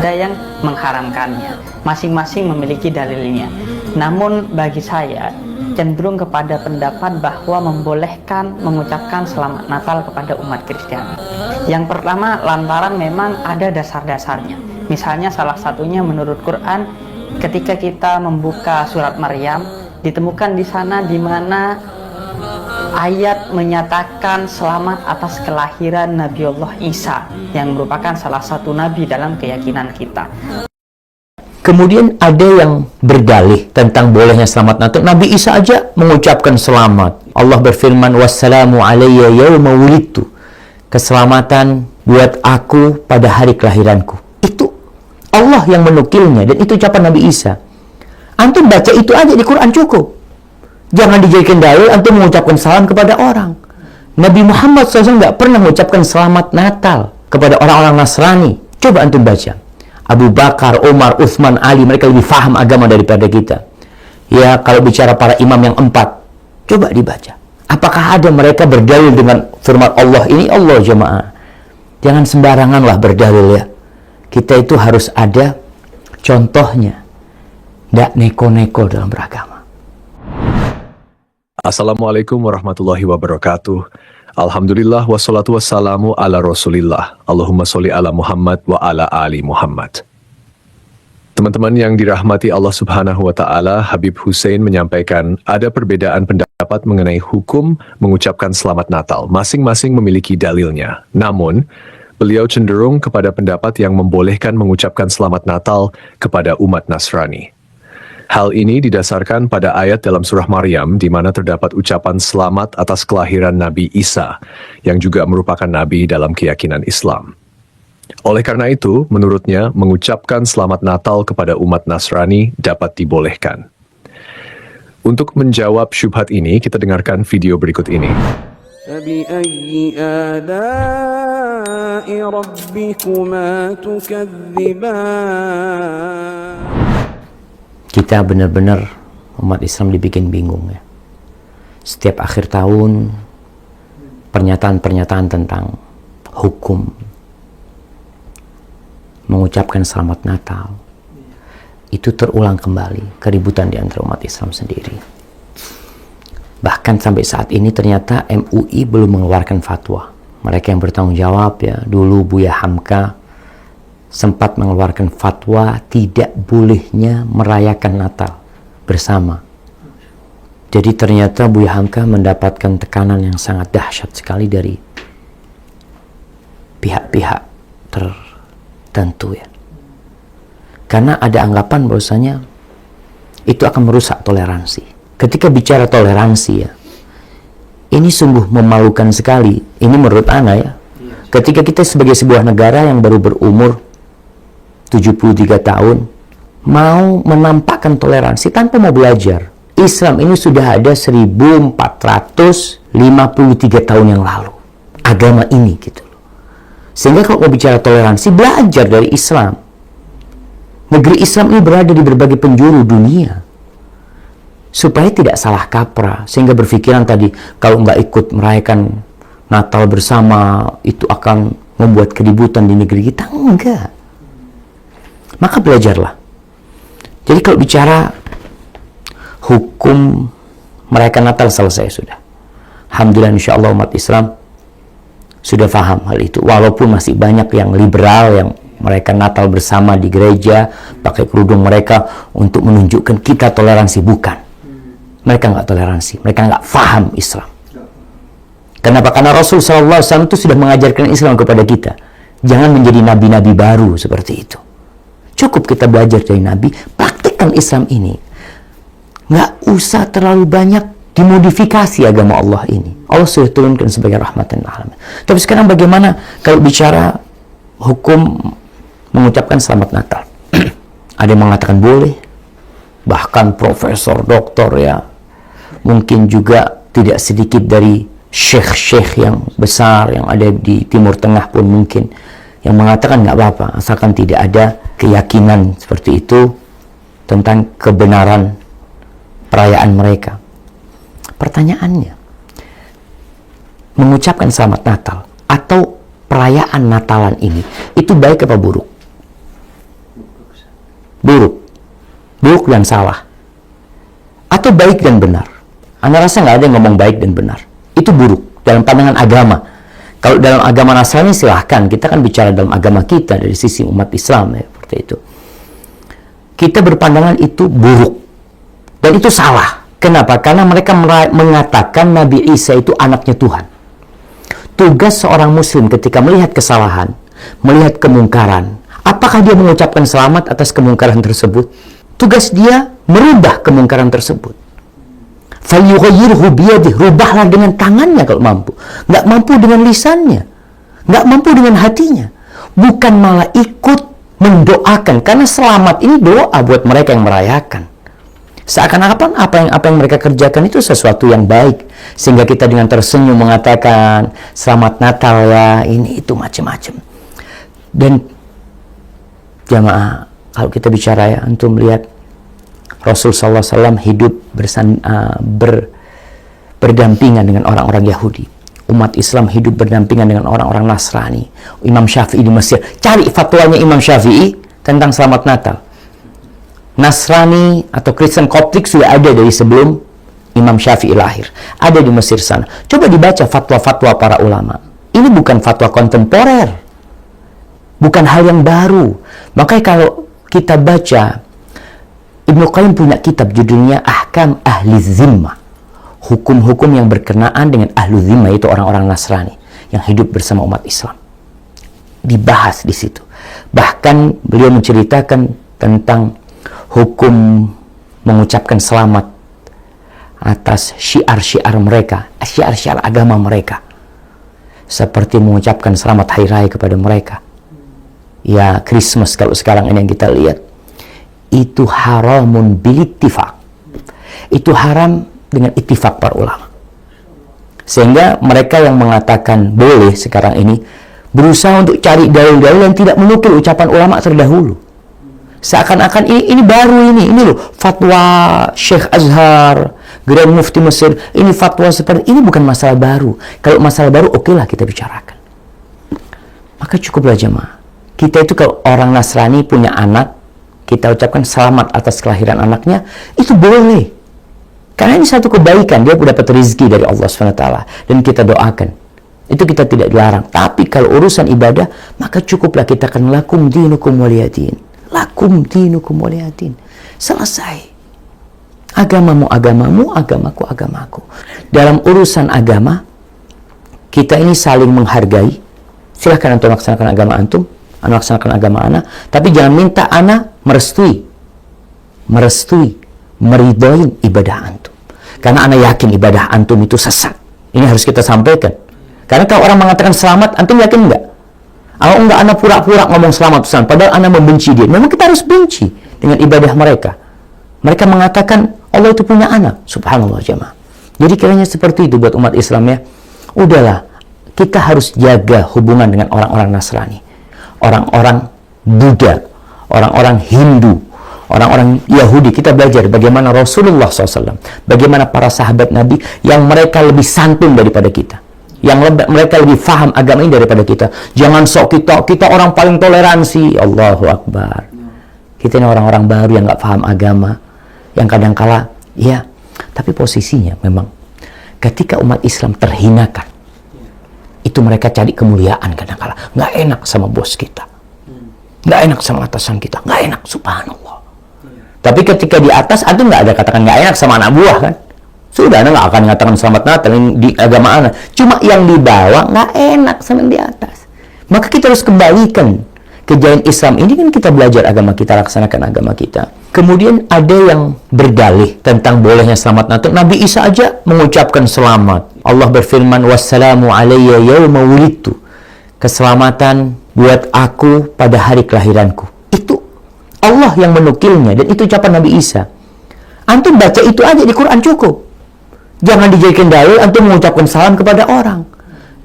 Ada yang mengharamkannya. Masing-masing memiliki dalilnya. Namun bagi saya cenderung kepada pendapat bahwa membolehkan mengucapkan selamat Natal kepada umat Kristiani. Yang pertama, lantaran memang ada dasar-dasarnya. Misalnya salah satunya menurut Quran, ketika kita membuka surat Maryam, ditemukan di sana di mana ayat menyatakan selamat atas kelahiran Nabiullah Isa yang merupakan salah satu nabi dalam keyakinan kita. Kemudian ada yang berdalih tentang bolehnya selamat Natal. Nabi Isa aja mengucapkan selamat. Allah berfirman, wassalamu alayya yawma wulidtu. Keselamatan buat aku pada hari kelahiranku. Itu Allah yang menukilnya, dan itu ucapan Nabi Isa. Antum baca itu aja di Quran cukup. Jangan dijadikan dalil antum mengucapkan salam kepada orang. Nabi Muhammad SAW nggak pernah mengucapkan selamat Natal kepada orang-orang Nasrani. Coba antum baca. Abu Bakar, Umar, Utsman, Ali, mereka lebih faham agama daripada kita. Ya, kalau bicara para imam yang 4, coba dibaca. Apakah ada mereka berdalil dengan firman Allah ini? Allah jemaah. Jangan sembaranganlah berdalil ya. Kita itu harus ada contohnya. Nggak neko-neko dalam beragama. Assalamualaikum warahmatullahi wabarakatuh. Alhamdulillah wassalatu wassalamu ala rasulillah. Allahumma sholli ala Muhammad wa ala ali Muhammad. Teman-teman yang dirahmati Allah subhanahu wa ta'ala, Habib Hussein menyampaikan ada perbedaan pendapat mengenai hukum mengucapkan selamat Natal. Masing-masing memiliki dalilnya. Namun, beliau cenderung kepada pendapat yang membolehkan mengucapkan selamat Natal kepada umat Nasrani. Hal ini didasarkan pada ayat dalam surah Maryam di mana terdapat ucapan selamat atas kelahiran Nabi Isa yang juga merupakan nabi dalam keyakinan Islam. Oleh karena itu, menurutnya mengucapkan selamat Natal kepada umat Nasrani dapat dibolehkan. Untuk menjawab syubhat ini, kita dengarkan video berikut ini. فَبِأَيِّ آلَاءِ رَبِّكُمَا تُكَذِّبَانِ. Kita benar-benar umat Islam dibikin bingung ya. Setiap akhir tahun pernyataan-pernyataan tentang hukum mengucapkan selamat Natal itu terulang kembali, keributan di antara umat Islam sendiri. Bahkan sampai saat ini ternyata MUI belum mengeluarkan fatwa. Mereka yang bertanggung jawab ya, dulu Buya Hamka sempat mengeluarkan fatwa tidak bolehnya merayakan Natal bersama. Jadi ternyata Buya Hamka mendapatkan tekanan yang sangat dahsyat sekali dari pihak-pihak tertentu ya. Karena ada anggapan bahwasanya itu akan merusak toleransi. Ketika bicara toleransi ya, ini sungguh memalukan sekali. Ini menurut Ana ya. Ketika kita sebagai sebuah negara yang baru berumur 73 tahun mau menampakkan toleransi tanpa mau belajar. Islam ini sudah ada 1453 tahun yang lalu. Agama ini gitu loh. Sehingga kalau mau bicara toleransi, belajar dari Islam. Negeri Islam ini berada di berbagai penjuru dunia. Supaya tidak salah kaprah. Sehingga berpikiran tadi, kalau nggak ikut merayakan Natal bersama, itu akan membuat keributan di negeri kita. Enggak. Maka belajarlah. Jadi kalau bicara hukum merayakan Natal selesai sudah. Alhamdulillah insya Allah umat Islam sudah paham hal itu. Walaupun masih banyak yang liberal yang merayakan Natal bersama di gereja, pakai kerudung mereka untuk menunjukkan kita toleransi. Bukan. Mereka nggak toleransi. Mereka nggak paham Islam. Kenapa? Karena Rasul SAW itu sudah mengajarkan Islam kepada kita. Jangan menjadi nabi-nabi baru seperti itu. Cukup kita belajar dari Nabi, praktikkan Islam ini. Nggak usah terlalu banyak dimodifikasi agama Allah ini. Allah sudah turunkan sebagai rahmatan lil alamin. Tapi sekarang bagaimana kalau bicara hukum mengucapkan selamat Natal? Ada yang mengatakan boleh, bahkan profesor, doktor ya, mungkin juga tidak sedikit dari syekh-syekh yang besar yang ada di Timur Tengah pun mungkin yang mengatakan nggak apa-apa asalkan tidak ada keyakinan seperti itu tentang kebenaran perayaan mereka. Pertanyaannya, mengucapkan selamat Natal atau perayaan Natalan ini itu baik apa buruk? buruk. Buruk dan salah. Atau baik dan benar. Anda rasa nggak ada yang ngomong baik dan benar. Itu buruk dalam pandangan agama. Kalau dalam agama Nasrani silahkan. Kita kan bicara dalam agama kita dari sisi umat Islam ya, seperti itu. Kita berpandangan itu buruk. Dan itu salah. Kenapa? Karena mereka mengatakan Nabi Isa itu anaknya Tuhan. Tugas seorang muslim ketika melihat kesalahan, melihat kemungkaran, apakah dia mengucapkan selamat atas kemungkaran tersebut? Tugas dia merubah kemungkaran tersebut. Falyughayyirhu biyadihi, rubahlah dengan tangannya kalau mampu. Nggak mampu dengan lisannya, nggak mampu dengan hatinya. Bukan malah ikut mendoakan, karena selamat ini doa buat mereka yang merayakan. Seakan-akan apa yang mereka kerjakan itu sesuatu yang baik, sehingga kita dengan tersenyum mengatakan selamat Natal ya, ini itu macam-macam. Dan jamaah, kalau kita bicara ya, antum lihat Rasul sallallahu alaihi wasallam hidup berdampingan dengan orang-orang Yahudi. Umat Islam hidup berdampingan dengan orang-orang Nasrani. Imam Syafi'i di Mesir. Cari fatwanya Imam Syafi'i tentang selamat Natal. Nasrani atau Kristen Koptik sudah ada dari sebelum Imam Syafi'i lahir. Ada di Mesir sana. Coba dibaca fatwa-fatwa para ulama. Ini bukan fatwa kontemporer. Bukan hal yang baru. Makanya kalau kita baca, Ibnu Qayyim punya kitab judulnya Ahkam Ahli Zimmah. Hukum-hukum yang berkenaan dengan Ahlu Zimmah, itu orang-orang Nasrani yang hidup bersama umat Islam. Dibahas di situ. Bahkan beliau menceritakan tentang hukum mengucapkan selamat atas syiar-syiar mereka, syiar-syiar agama mereka. Seperti mengucapkan selamat hari raya kepada mereka. Ya, Christmas kalau sekarang ini yang kita lihat. Itu haramun bilittifaq. Itu haram dengan ittifaq para ulama. Sehingga mereka yang mengatakan boleh sekarang ini berusaha untuk cari dalil-dalil yang tidak menukil ucapan ulama terdahulu. Seakan-akan ini baru ini loh fatwa Syekh Azhar, Grand Mufti Mesir, ini fatwa seperti ini, bukan masalah baru. Kalau masalah baru okelah kita bicarakan. Maka cukuplah jemaah. Kita itu kalau orang Nasrani punya anak, kita ucapkan selamat atas kelahiran anaknya, itu boleh. Karena ini satu kebaikan, dia dapat rezeki dari Allah SWT. Dan kita doakan. Itu kita tidak dilarang. Tapi kalau urusan ibadah, maka cukuplah kita akan lakum dinukum waliyadin. Lakum dinukum waliyadin. Selesai. Agamamu agamamu, agamaku agamaku. Dalam urusan agama, kita ini saling menghargai. Silahkan antum laksanakan agama antum, anda laksanakan agama ana, tapi jangan minta ana merestui, meridoin ibadah antum. Karena ana yakin ibadah antum itu sesat. Ini harus kita sampaikan. Karena kalau orang mengatakan selamat, antum yakin enggak? Kalau enggak, ana pura-pura ngomong selamat, padahal ana membenci dia. Memang kita harus benci dengan ibadah mereka. Mereka mengatakan Allah itu punya anak. Subhanallah jemaah. Jadi kiranya seperti itu buat umat Islam ya. Udahlah, kita harus jaga hubungan dengan orang-orang Nasrani, orang-orang Buddha, orang-orang Hindu, orang-orang Yahudi. Kita belajar bagaimana Rasulullah SAW, bagaimana para sahabat Nabi yang mereka lebih santun daripada kita, yang mereka lebih faham agama ini daripada kita. Jangan sok kita orang paling toleransi. Allahu Akbar. Kita ini orang-orang baru yang nggak paham agama, yang kadangkala ya, tapi posisinya memang ketika umat Islam terhinakan, itu mereka cari kemuliaan kadangkala. Nggak enak sama bos kita, nggak enak sama atasan kita, nggak enak, subhanallah. Tapi ketika di atas, itu nggak ada katakan nggak enak sama anak buah kan? Sudah, anda nggak akan mengatakan selamat Natal di agama anda. Cuma yang di bawah nggak enak sama yang di atas. Maka kita harus kembalikan kejayaan Islam ini, kan kita belajar agama kita, laksanakan agama kita. Kemudian ada yang berdalih tentang bolehnya selamat Natal. Nabi Isa aja mengucapkan selamat. Allah berfirman, wassalamu alayya yawma wulidtu. Keselamatan buat aku pada hari kelahiranku. Itu Allah yang menukilnya, dan itu ucapan Nabi Isa. Antum baca itu aja di Quran cukup. Jangan dijadikan dalil antum mengucapkan salam kepada orang.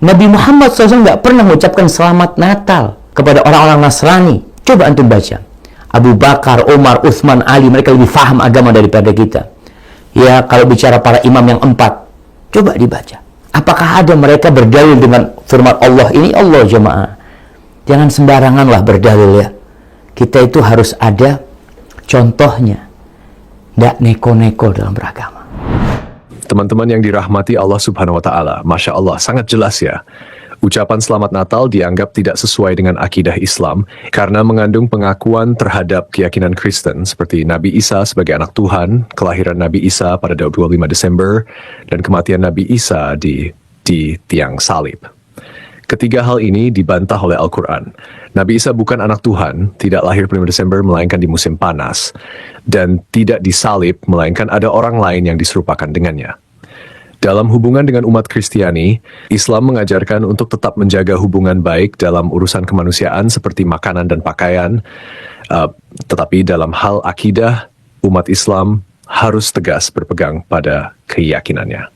Nabi Muhammad SAW nggak pernah mengucapkan selamat Natal kepada orang-orang Nasrani. Coba antum baca. Abu Bakar, Umar, Utsman, Ali, mereka lebih faham agama daripada kita. Ya, kalau bicara para imam yang 4, coba dibaca. Apakah ada mereka berdalil dengan firman Allah ini? Allah jemaah. Jangan sembaranganlah berdalil ya. Kita itu harus ada Contohnya, tidak neko-neko dalam beragama. Teman-teman yang dirahmati Allah Subhanahu wa Ta'ala, Masya Allah, sangat jelas ya. Ucapan Selamat Natal dianggap tidak sesuai dengan akidah Islam karena mengandung pengakuan terhadap keyakinan Kristen seperti Nabi Isa sebagai anak Tuhan, kelahiran Nabi Isa pada 25 Desember, dan kematian Nabi Isa di tiang salib. Ketiga hal ini dibantah oleh Al-Quran. Nabi Isa bukan anak Tuhan, tidak lahir 5 Desember melainkan di musim panas, dan tidak disalib melainkan ada orang lain yang diserupakan dengannya. Dalam hubungan dengan umat Kristiani, Islam mengajarkan untuk tetap menjaga hubungan baik dalam urusan kemanusiaan seperti makanan dan pakaian, tetapi dalam hal akidah, umat Islam harus tegas berpegang pada keyakinannya.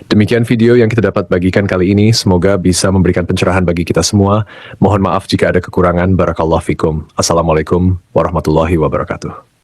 Demikian video yang kita dapat bagikan kali ini. Semoga bisa memberikan pencerahan bagi kita semua. Mohon maaf jika ada kekurangan. Barakallahu fikum. Assalamualaikum warahmatullahi wabarakatuh.